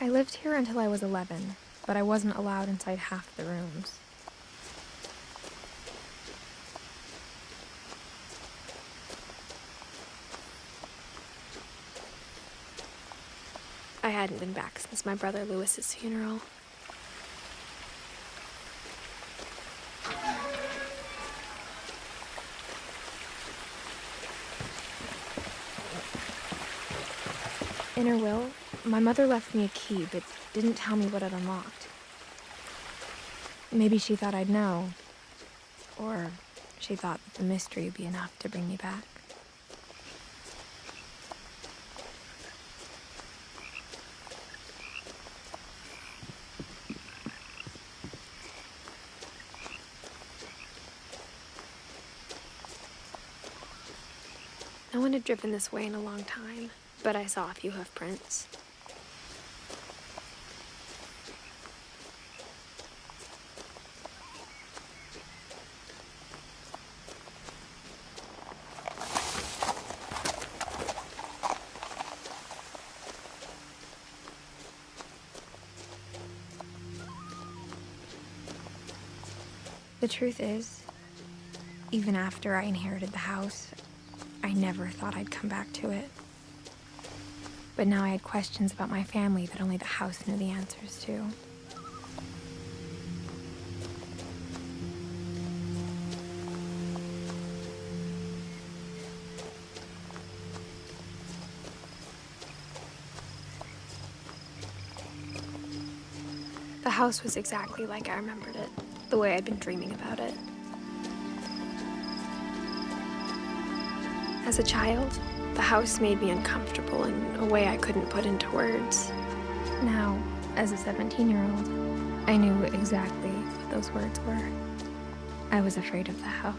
I lived here until I was 11, but I wasn't allowed inside half the rooms. I hadn't been back since my brother Lewis's funeral. In her will, my mother left me a key, but didn't tell me what it unlocked. Maybe she thought I'd know, or she thought that the mystery would be enough to bring me back. No one had driven this way in a long time, but I saw a few hoof prints. The truth is, even after I inherited the house, I never thought I'd come back to it. But now I had questions about my family that only the house knew the answers to. The house was exactly like I remembered it, the way I'd been dreaming about it. As a child, the house made me uncomfortable in a way I couldn't put into words. Now, as a 17-year-old, I knew exactly what those words were. I was afraid of the house.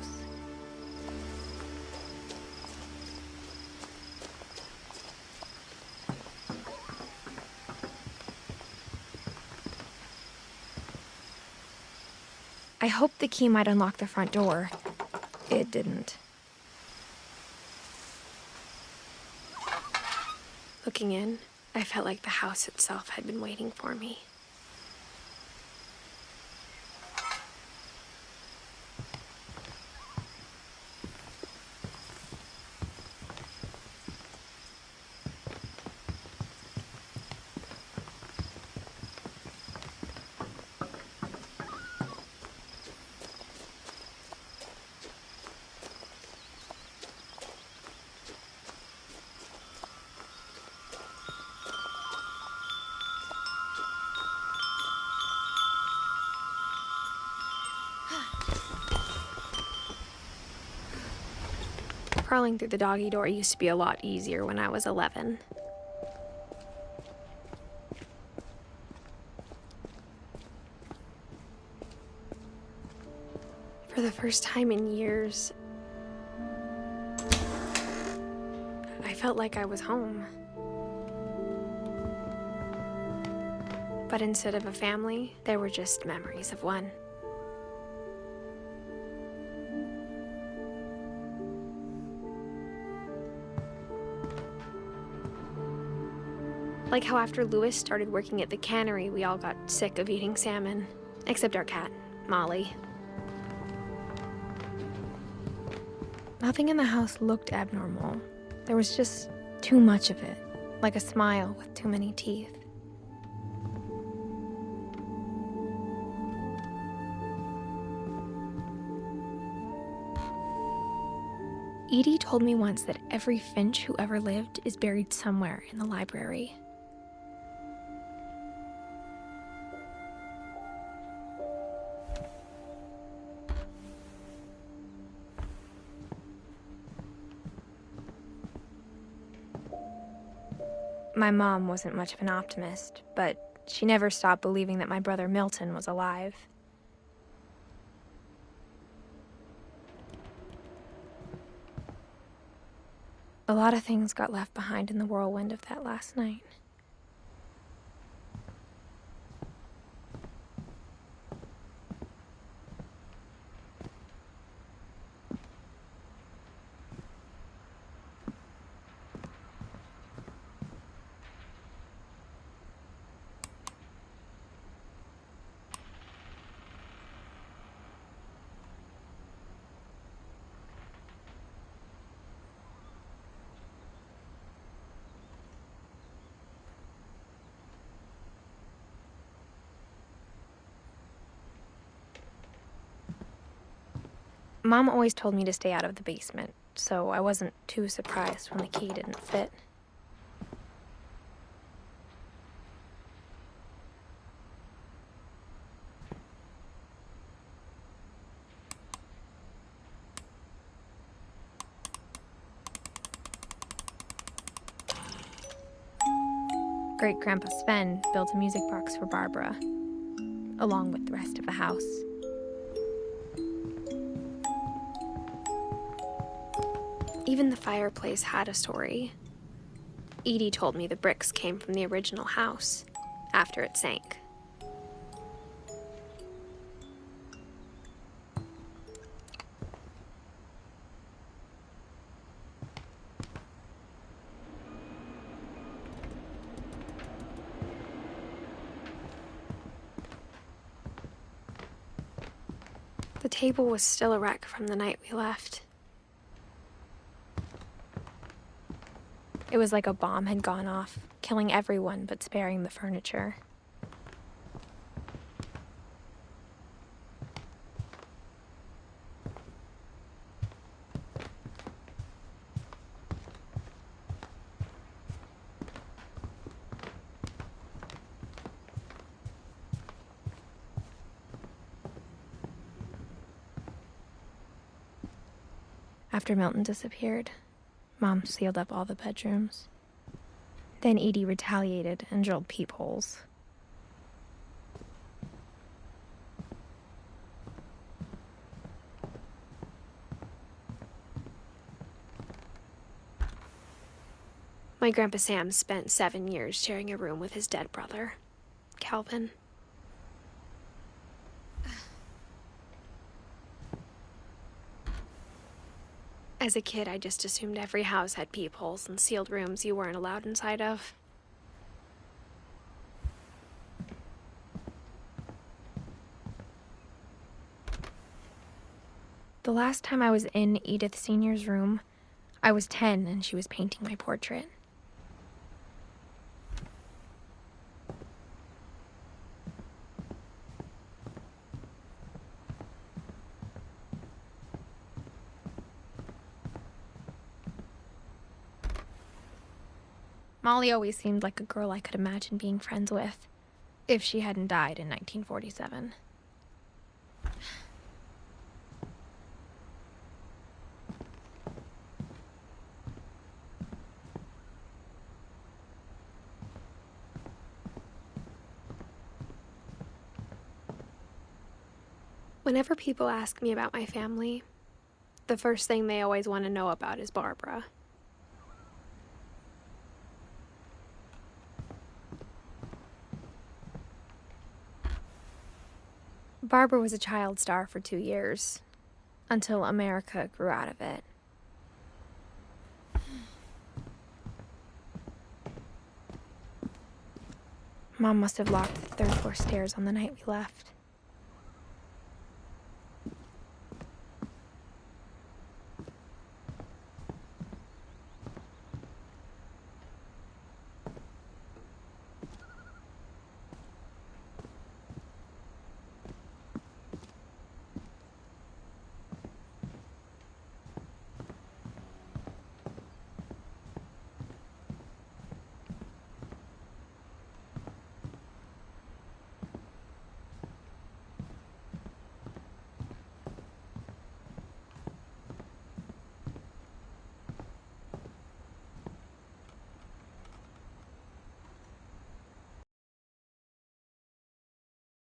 I hoped the key might unlock the front door. It didn't. Looking in, I felt like the house itself had been waiting for me. Crawling through the doggy door used to be a lot easier when I was 11. For the first time in years, I felt like I was home. But instead of a family, there were just memories of one. Like how after Lewis started working at the cannery, we all got sick of eating salmon. Except our cat, Molly. Nothing in the house looked abnormal. There was just too much of it, like a smile with too many teeth. Edie told me once that every Finch who ever lived is buried somewhere in the library. My mom wasn't much of an optimist, but she never stopped believing that my brother Milton was alive. A lot of things got left behind in the whirlwind of that last night. Mom always told me to stay out of the basement, so I wasn't too surprised when the key didn't fit. Great-Grandpa Sven built a music box for Barbara, along with the rest of the house. Even the fireplace had a story. Edie told me the bricks came from the original house, after it sank. The table was still a wreck from the night we left. It was like a bomb had gone off, killing everyone but sparing the furniture. After Milton disappeared, Mom sealed up all the bedrooms. Then Edie retaliated and drilled peepholes. My Grandpa Sam spent 7 years sharing a room with his dead brother, Calvin. As a kid, I just assumed every house had peepholes and sealed rooms you weren't allowed inside of. The last time I was in Edith Sr.'s room, I was 10 and she was painting my portrait. Molly always seemed like a girl I could imagine being friends with, if she hadn't died in 1947. Whenever people ask me about my family, the first thing they always want to know about is Barbara. Barbara was a child star for 2 years, until America grew out of it. Mom must have locked the third floor stairs on the night we left.